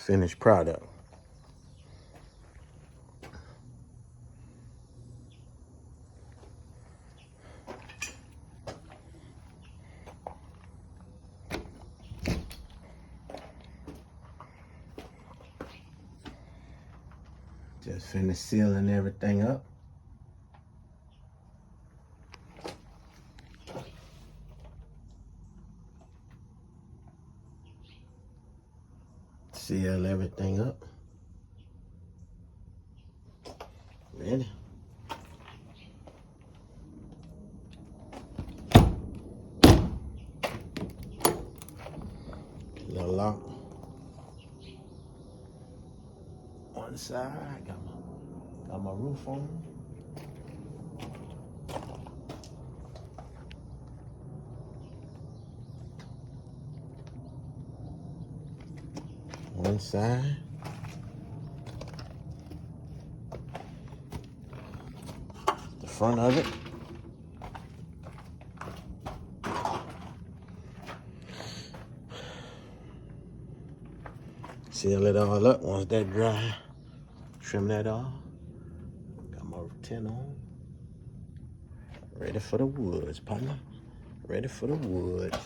finished product. Just finished sealing everything up. Seal everything up. Ready? Little lock. One side, got my roof on. One side. The front of it. Seal it all up. Once that dry, trim that off. Got my tin on. Ready for the woods, partner. Ready for the woods.